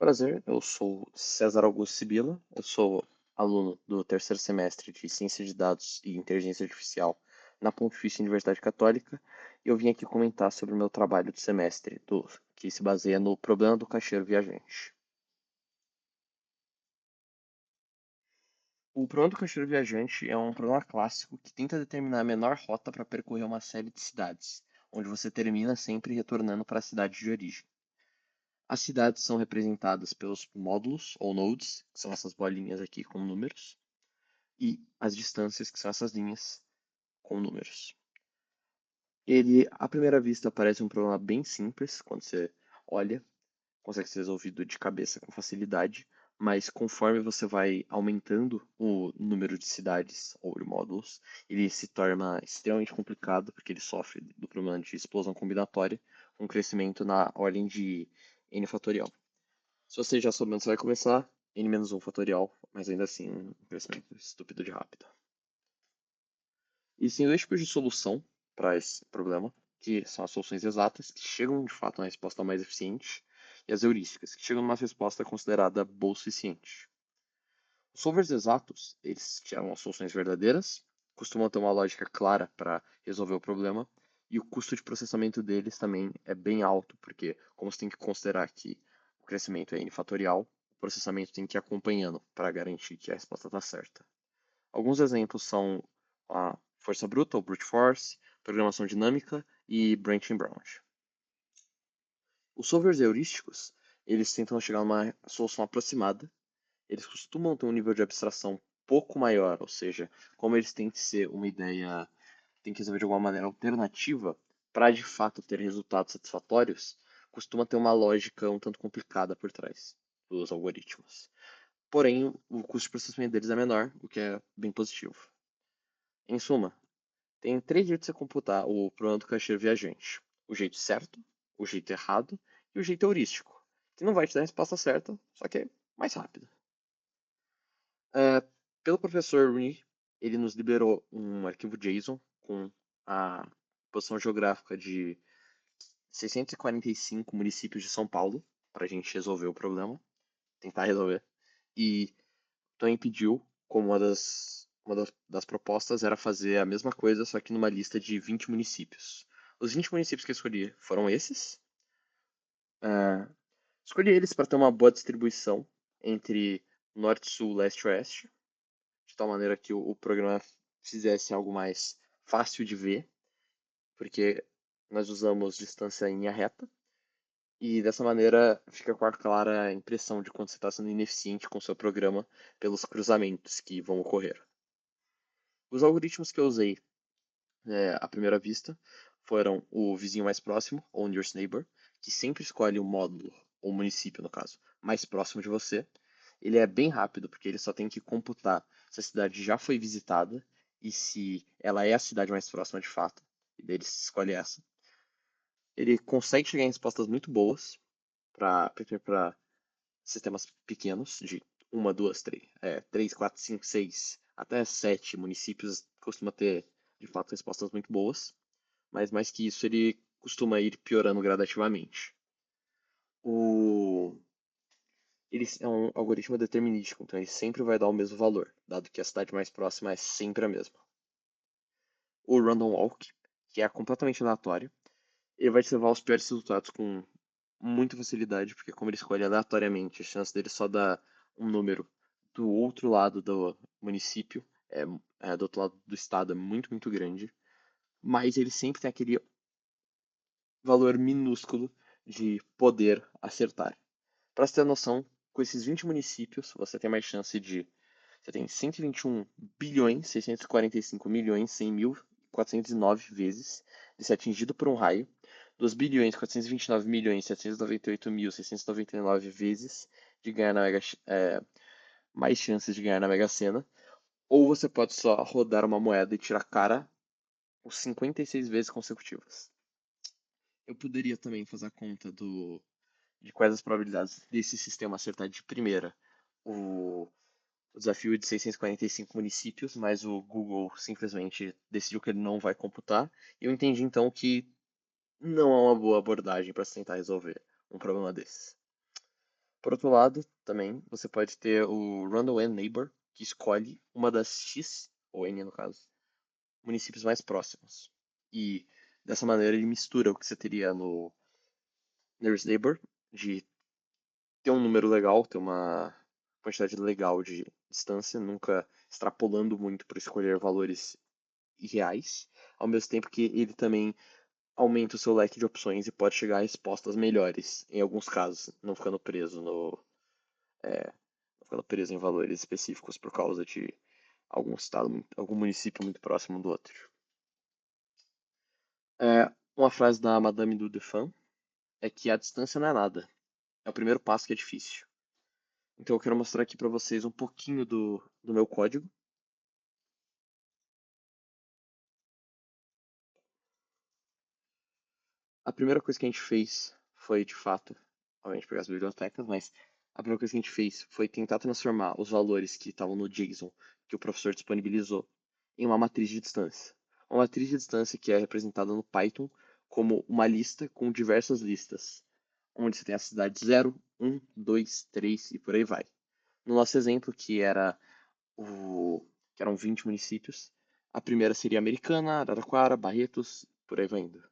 Prazer, eu sou César Augusto Sibila, eu sou aluno do terceiro semestre de Ciência de Dados e Inteligência Artificial na Pontifícia Universidade Católica e eu vim aqui comentar sobre o meu trabalho de semestre, que se baseia no problema do caixeiro viajante. O problema do caixeiro viajante é um problema clássico que tenta determinar a menor rota para percorrer uma série de cidades, onde você termina sempre retornando para a cidade de origem. As cidades são representadas pelos módulos ou nodes, que são essas bolinhas aqui com números, e as distâncias, que são essas linhas com números. Ele, à primeira vista, parece um problema bem simples, quando você olha, consegue ser resolvido de cabeça com facilidade, mas conforme você vai aumentando o número de cidades ou de módulos, ele se torna extremamente complicado, porque ele sofre do problema de explosão combinatória, com crescimento na ordem de n fatorial. Se você já souber onde você vai começar, n-1 fatorial, mas ainda assim um crescimento estúpido de rápido. Existem dois tipos de solução para esse problema, que são as soluções exatas, que chegam de fato na resposta mais eficiente, e as heurísticas, que chegam numa resposta considerada boa o suficiente. Os solvers exatos, eles tiram as soluções verdadeiras, costumam ter uma lógica clara para resolver o problema, e o custo de processamento deles também é bem alto, porque como você tem que considerar que o crescimento é n fatorial, o processamento tem que ir acompanhando para garantir que a resposta está certa. Alguns exemplos são a força bruta, ou brute force, programação dinâmica e branching branch. Os solvers heurísticos, eles tentam chegar a uma solução aproximada, eles costumam ter um nível de abstração pouco maior, ou seja, como eles têm que ser uma ideia, têm que resolver de alguma maneira alternativa para de fato ter resultados satisfatórios, costuma ter uma lógica um tanto complicada por trás dos algoritmos. Porém, o custo de processamento deles é menor, o que é bem positivo. Em suma, tem três jeitos de você computar o problema do caixeiro viajante: o jeito certo, o jeito errado e o jeito heurístico, que não vai te dar a resposta certa, só que é mais rápido. Pelo professor Lee, ele nos liberou um arquivo JSON com a posição geográfica de 645 municípios de São Paulo para a gente resolver o problema, tentar resolver. E também pediu, como uma das propostas era fazer a mesma coisa, só que numa lista de 20 municípios. Os 20 municípios que eu escolhi foram esses. Ah, escolhi eles para ter uma boa distribuição entre norte, sul, leste e oeste, de tal maneira que o programa fizesse algo mais fácil de ver, porque nós usamos distância em linha reta, e dessa maneira fica com a clara impressão de quando você está sendo ineficiente com o seu programa pelos cruzamentos que vão ocorrer. Os algoritmos que eu usei à primeira vista foram o vizinho mais próximo, ou nearest neighbor, que sempre escolhe o módulo, ou município no caso, mais próximo de você. Ele é bem rápido, porque ele só tem que computar se a cidade já foi visitada e se ela é a cidade mais próxima de fato, e daí ele escolhe essa. Ele consegue chegar em respostas muito boas para sistemas pequenos, de uma, duas, três, quatro, cinco, seis, até 7 municípios, costuma ter, de fato, respostas muito boas, mas mais que isso, ele costuma ir piorando gradativamente. O... Ele é um algoritmo determinístico, então ele sempre vai dar o mesmo valor, dado que a cidade mais próxima é sempre a mesma. O Random Walk, que é completamente aleatório, ele vai te levar aos piores resultados com muita facilidade, porque como ele escolhe aleatoriamente, a chance dele só dar um número do outro lado do município, do outro lado do estado, é muito, muito grande. Mas ele sempre tem aquele valor minúsculo de poder acertar. Para você ter noção, com esses 20 municípios, você tem mais chance de. Você tem 121 bilhões, 645 milhões, 100 mil, 409 vezes de ser atingido por um raio, 2 bilhões, 429 milhões, 798 mil, 699 vezes de ganhar mais chances de ganhar na Mega Sena, ou você pode só rodar uma moeda e tirar cara por 56 vezes consecutivas. Eu poderia também fazer a conta de quais as probabilidades desse sistema acertar de primeira o desafio de 645 municípios, mas o Google simplesmente decidiu que ele não vai computar. E eu entendi então que não é uma boa abordagem para se tentar resolver um problema desses. Por outro lado, também, você pode ter o Random N Neighbor, que escolhe uma das X, ou N no caso, municípios mais próximos. E dessa maneira ele mistura o que você teria no Nearest Neighbor, de ter um número legal, ter uma quantidade legal de distância, nunca extrapolando muito para escolher valores irreais, ao mesmo tempo que ele também aumenta o seu leque de opções e pode chegar a respostas melhores, em alguns casos, não ficando preso no, não ficando preso em valores específicos por causa de algum estado, algum município muito próximo do outro. Uma frase da Madame du Deffand é que a distância não é nada, é o primeiro passo que é difícil. Então eu quero mostrar aqui para vocês um pouquinho do meu código. A primeira coisa que a gente fez foi, de fato, obviamente pegar as bibliotecas, mas a primeira coisa que a gente fez foi tentar transformar os valores que estavam no JSON que o professor disponibilizou em uma matriz de distância. Uma matriz de distância que é representada no Python como uma lista com diversas listas, onde você tem a cidade 0, 1, 2, 3 e por aí vai. No nosso exemplo, que eram 20 municípios, a primeira seria Americana, Araraquara, Barretos, por aí vai indo.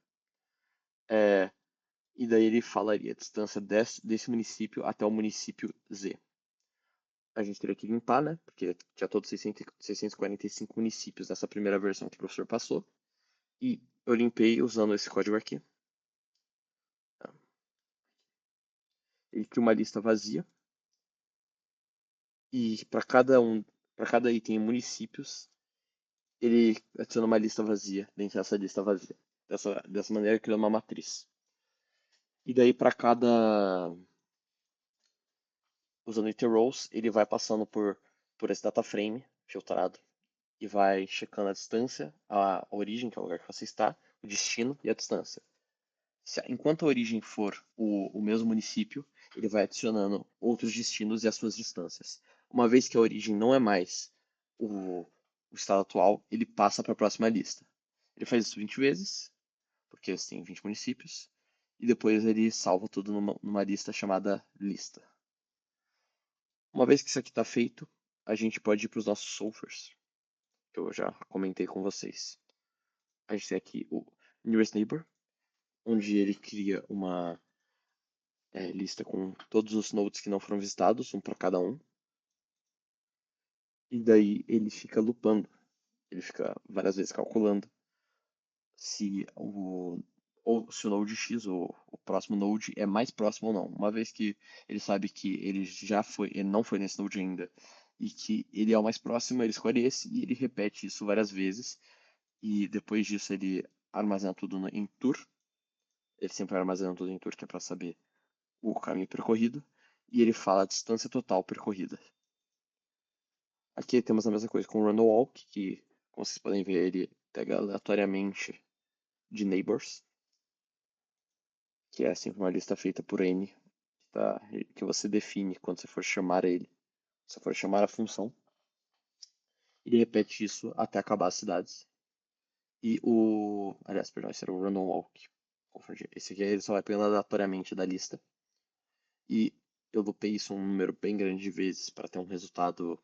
E daí ele falaria a distância desse município até o município Z. A gente teria que limpar, né? Porque tinha todos 645 municípios nessa primeira versão que o professor passou. E eu limpei usando esse código aqui. Ele cria uma lista vazia. E para cada item em municípios, ele adiciona uma lista vazia dentro dessa lista vazia. Dessa maneira, criando uma matriz. E daí, para cada. Usando iterrows, ele vai passando por esse data frame filtrado e vai checando a distância, a origem, que é o lugar que você está, o destino e a distância. Enquanto a origem for o mesmo município, ele vai adicionando outros destinos e as suas distâncias. Uma vez que a origem não é mais o estado atual, ele passa para a próxima lista. Ele faz isso 20 vezes, porque você tem 20 municípios, e depois ele salva tudo numa lista chamada lista. Uma vez que isso aqui está feito, a gente pode ir para os nossos solvers, que eu já comentei com vocês. A gente tem aqui o Nearest Neighbor, onde ele cria uma lista com todos os nodes que não foram visitados, um para cada um. E daí ele fica loopando, ele fica várias vezes calculando se se o node X, o próximo node, é mais próximo ou não. Uma vez que ele sabe que ele não foi nesse node ainda, e que ele é o mais próximo, ele escolhe esse e ele repete isso várias vezes. E depois disso ele armazena tudo em tour. Ele sempre armazena tudo em tour, que é para saber o caminho percorrido. E ele fala a distância total percorrida. Aqui temos a mesma coisa com o random walk, que, como vocês podem ver, ele pega aleatoriamente de neighbors, que é sempre uma lista feita por n, que você define quando você for chamar ele. Se você for chamar a função, ele repete isso até acabar as cidades. Aliás, perdão, esse era o random walk. Confundi. Esse aqui ele só vai pegando aleatoriamente da lista. E eu loopei isso um número bem grande de vezes para ter um resultado,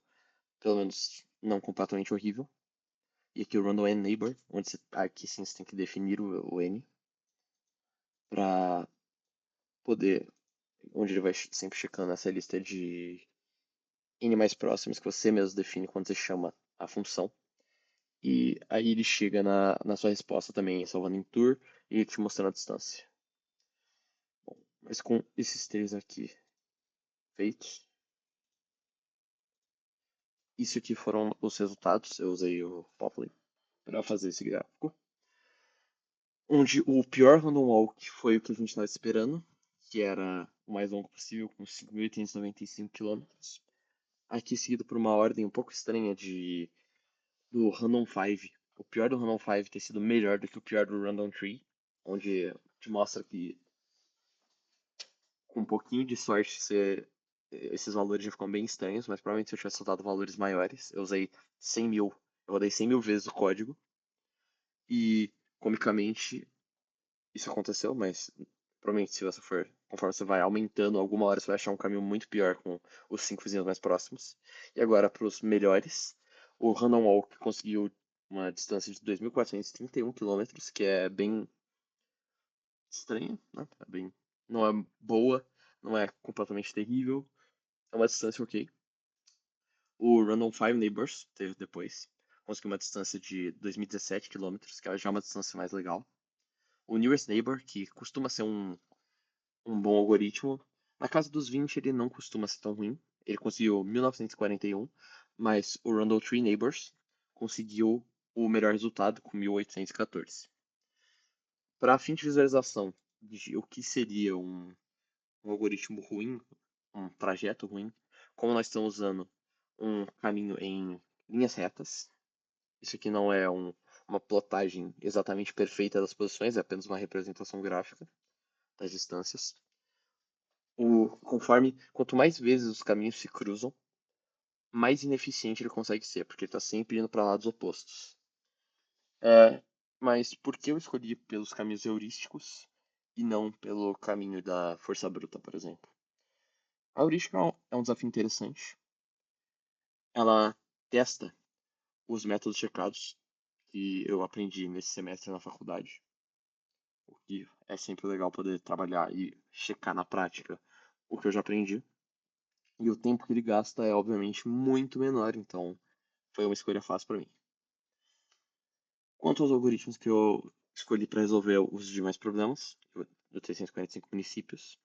pelo menos, não completamente horrível. E aqui o random n neighbor, aqui sim você tem que definir o n para poder, onde ele vai sempre checando essa lista de n mais próximos que você mesmo define quando você chama a função. E aí ele chega na sua resposta também, salvando em tour e te mostrando a distância. Bom, mas com esses três aqui feitos, isso aqui foram os resultados. Eu usei o Poplin para fazer esse gráfico. Onde o pior random walk foi o que a gente estava esperando, que era o mais longo possível, com 5.895 km. Aqui seguido por uma ordem um pouco estranha do Random 5. O pior do Random 5 ter sido melhor do que o pior do Random 3, onde te mostra que com um pouquinho de sorte esses valores já ficam bem estranhos, mas provavelmente se eu tivesse soltado valores maiores, eu usei 100 mil, eu rodei 100 mil vezes o código, e comicamente isso aconteceu, mas provavelmente se você for, conforme você vai aumentando, alguma hora você vai achar um caminho muito pior com os 5 vizinhos mais próximos. E agora para os melhores, o Random Walk conseguiu uma distância de 2.431 quilômetros, que é bem estranha, né? Não é boa, não é completamente terrível, é uma distância ok. O Random Five Neighbors teve depois, conseguiu uma distância de 2.017 quilômetros, que é já uma distância mais legal. O Nearest Neighbor, que costuma ser um bom algoritmo, na casa dos 20 ele não costuma ser tão ruim. Ele conseguiu 1941, mas o Randall Tree Neighbors conseguiu o melhor resultado com 1814. Para fim de visualização de o que seria um algoritmo ruim, um trajeto ruim, como nós estamos usando um caminho em linhas retas, isso aqui não é uma plotagem exatamente perfeita das posições, é apenas uma representação gráfica das distâncias. Conforme, quanto mais vezes os caminhos se cruzam, mais ineficiente ele consegue ser, porque ele está sempre indo para lados opostos. Mas por que eu escolhi pelos caminhos heurísticos e não pelo caminho da força bruta, por exemplo? A heurística é um desafio interessante. Ela testa os métodos checados que eu aprendi nesse semestre na faculdade, o que é sempre legal poder trabalhar e checar na prática o que eu já aprendi. E o tempo que ele gasta é, obviamente, muito menor, então foi uma escolha fácil para mim. Quanto aos algoritmos que eu escolhi para resolver os demais problemas, do 345 municípios,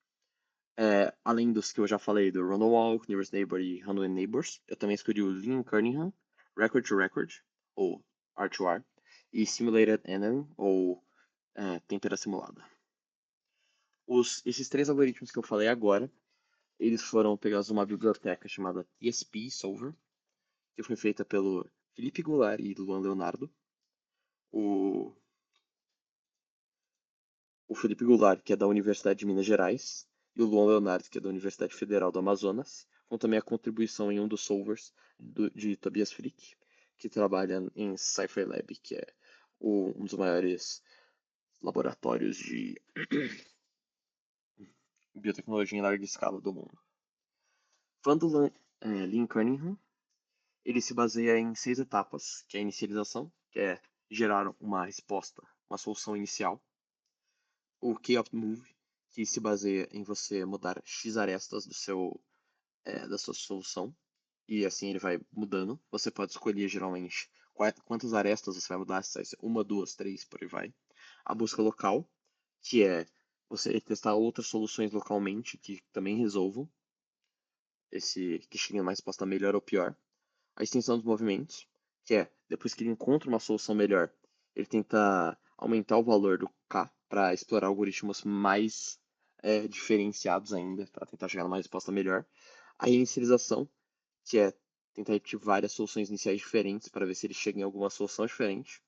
além dos que eu já falei, do Random Walk, Nearest Neighbor e Random Neighbors, eu também escolhi o Lean Cunningham, Record to Record, ou R2R, e Simulated Enemy, ou Tempera Simulada. Esses três algoritmos que eu falei agora, eles foram pegados de uma biblioteca chamada TSP Solver, que foi feita pelo Felipe Goulart e Luan Leonardo. O Felipe Goulart, que é da Universidade de Minas Gerais, e o Luan Leonardo, que é da Universidade Federal do Amazonas, com também a contribuição em um dos solvers de Tobias Frick, que trabalha em Cypher Lab, que é um dos maiores laboratórios de biotecnologia em larga escala do mundo. Falando do Lean Cunningham, ele se baseia em 6 etapas, que é a inicialização, que é gerar uma resposta, uma solução inicial. O K-Opt Move, que se baseia em você mudar X arestas da sua solução, e assim ele vai mudando. Você pode escolher geralmente quantas arestas você vai mudar, se vai ser uma, duas, três, por aí vai. A busca local, que é você testar outras soluções localmente que também resolvam que cheguem a uma resposta melhor ou pior. A extensão dos movimentos, que é depois que ele encontra uma solução melhor, ele tenta aumentar o valor do K para explorar algoritmos mais diferenciados ainda, para tentar chegar numa resposta melhor. A inicialização, que é tentar repetir várias soluções iniciais diferentes para ver se ele chega em alguma solução diferente.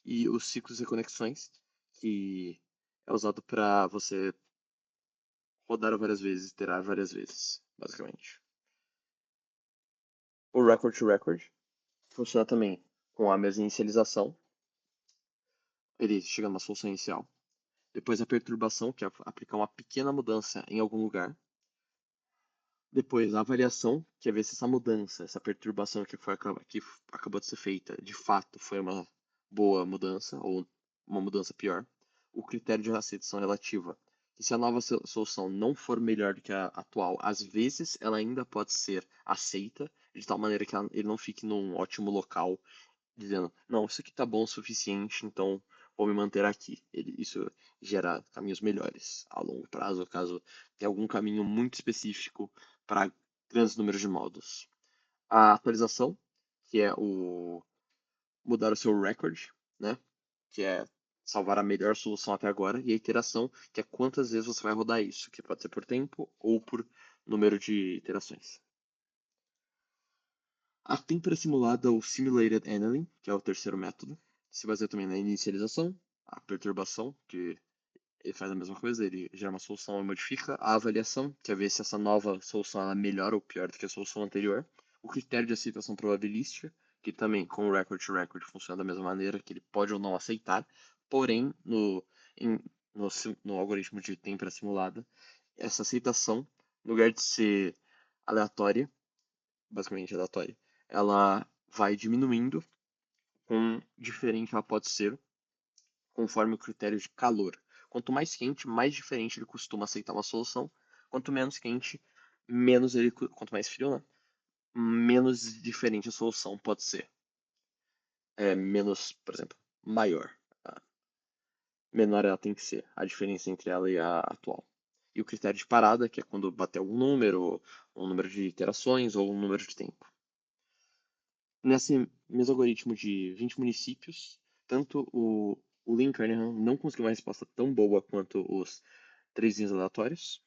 E os ciclos de conexões, que é usado para você rodar várias vezes, iterar várias vezes, basicamente. O Record to Record funciona também com a mesma inicialização. Ele chega numa solução inicial. Depois a perturbação, que é aplicar uma pequena mudança em algum lugar. Depois a avaliação, que é ver se essa mudança, essa perturbação que acabou de ser feita, de fato foi uma boa mudança ou uma mudança pior. O critério de aceitação relativa, que se a nova solução não for melhor do que a atual, às vezes ela ainda pode ser aceita, de tal maneira que ele não fique num ótimo local dizendo, não, isso aqui tá bom o suficiente, então vou me manter aqui. Isso gera caminhos melhores a longo prazo, caso tenha algum caminho muito específico para grandes números de modos. A atualização, que é o mudar o seu record, né? Que é salvar a melhor solução até agora, e a iteração, que é quantas vezes você vai rodar isso, que pode ser por tempo ou por número de iterações. A têmpera simulada ou Simulated Annealing, que é o terceiro método, se baseia também na inicialização, a perturbação, que ele faz a mesma coisa, ele gera uma solução e modifica, a avaliação, que é ver se essa nova solução é melhor ou pior do que a solução anterior, o critério de aceitação probabilística, que também com o record to record funciona da mesma maneira, que ele pode ou não aceitar, porém, em no algoritmo de têmpera simulada, essa aceitação, no lugar de ser aleatória, basicamente aleatória, ela vai diminuindo quão diferente ela pode ser conforme o critério de calor. Quanto mais quente, mais diferente ele costuma aceitar uma solução. Quanto menos quente, menos ele. Quanto mais frio, né? Menos diferente a solução pode ser. Menos, por exemplo, maior. Tá? Menor ela tem que ser, a diferença entre ela e a atual. E o critério de parada, que é quando bater algum número, um número de iterações ou um número de tempo. Nesse mesmo algoritmo de 20 municípios, tanto o Lin Kernighan não conseguiu uma resposta tão boa quanto os três aleatórios,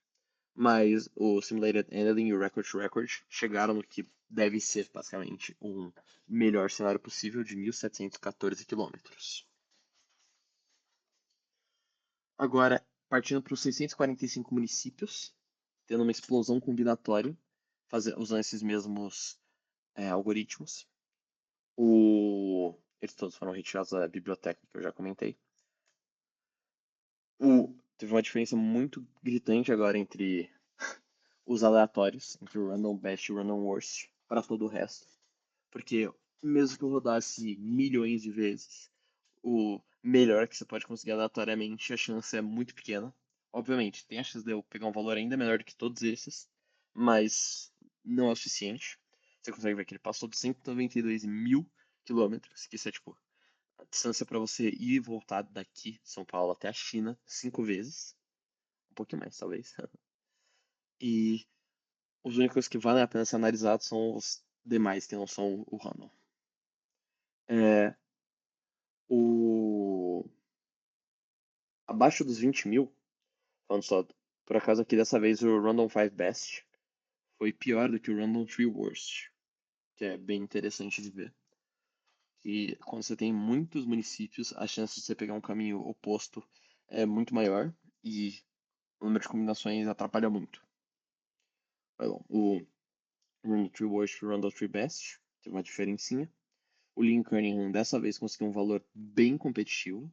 mas o Simulated Annealing e o Record to Record chegaram no que deve ser, basicamente, um melhor cenário possível de 1.714 quilômetros. Agora, partindo para os 645 municípios, tendo uma explosão combinatória, usando esses mesmos algoritmos. Eles todos foram retirados da biblioteca que eu já comentei. Teve uma diferença muito gritante agora entre os aleatórios, entre o Random Best e o Random Worst, para todo o resto. Porque mesmo que eu rodasse milhões de vezes, o melhor que você pode conseguir aleatoriamente, a chance é muito pequena. Obviamente, tem a chance de eu pegar um valor ainda melhor do que todos esses, mas não é o suficiente. Você consegue ver que ele passou de 192 mil quilômetros, que isso é tipo a distância para você ir e voltar daqui, São Paulo, até a China, 5 vezes. Um pouquinho mais, talvez. E os únicos que valem a pena ser analisados são os demais, que não são o random. É, o... Abaixo dos 20 mil, falando só, por acaso aqui dessa vez o Random 5 Best foi pior do que o Random 3 Worst, que é bem interessante de ver. E quando você tem muitos municípios, a chance de você pegar um caminho oposto é muito maior e o número de combinações atrapalha muito. Mas bom, o Random 3 Worst e o Random 3 Best teve uma diferencinha. O Lin Kernighan dessa vez conseguiu um valor bem competitivo.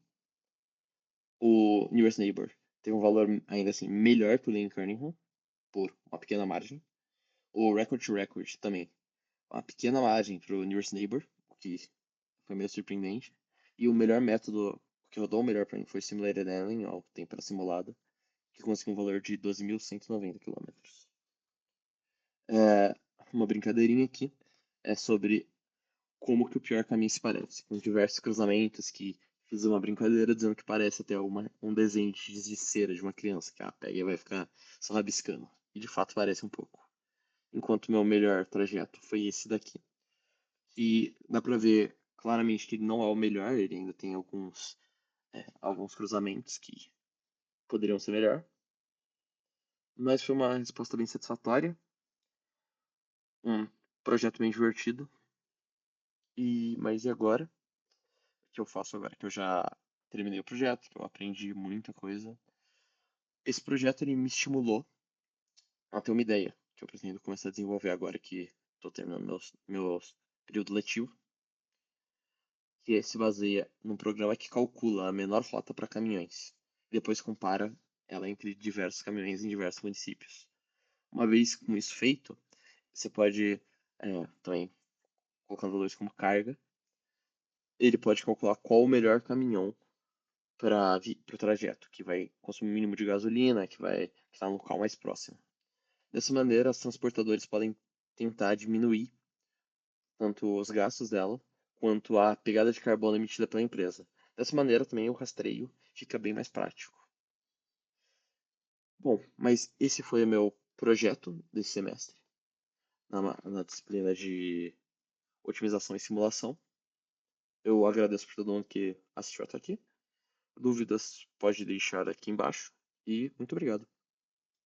O Nearest Neighbor teve um valor ainda assim melhor que o Lin Kernighan, por uma pequena margem. O Record to Record também, uma pequena margem para o Nearest Neighbor, o que foi meio surpreendente. E o melhor método, o que rodou o melhor para mim, foi Simulated Annealing, o tempo para simulada, que conseguiu um valor de 12.190 km. Uma brincadeirinha aqui é sobre como que o pior caminho se parece, com diversos cruzamentos que fiz uma brincadeira dizendo que parece até um desenho de giz de cera de uma criança, que pega e vai ficar só rabiscando. E de fato parece um pouco. Enquanto o meu melhor trajeto foi esse daqui. E dá pra ver claramente que ele não é o melhor, ele ainda tem alguns cruzamentos que poderiam ser melhor. Mas foi uma resposta bem satisfatória. Um projeto bem divertido. Mas e agora? O que eu faço agora? Que eu já terminei o projeto, que eu aprendi muita coisa. Esse projeto ele me estimulou a ter uma ideia que eu pretendo começar a desenvolver agora que estou terminando meu período letivo, que se baseia num programa que calcula a menor rota para caminhões, e depois compara ela entre diversos caminhões em diversos municípios. Uma vez com isso feito, você pode também, colocando valores como carga, ele pode calcular qual o melhor caminhão para o trajeto, que vai consumir o mínimo de gasolina, que vai estar no local mais próximo. Dessa maneira, os transportadores podem tentar diminuir tanto os gastos dela quanto a pegada de carbono emitida pela empresa. Dessa maneira, também o rastreio fica bem mais prático. Bom, mas esse foi o meu projeto desse semestre, na disciplina de otimização e simulação. Eu agradeço por todo mundo que assistiu até aqui. Dúvidas pode deixar aqui embaixo e muito obrigado.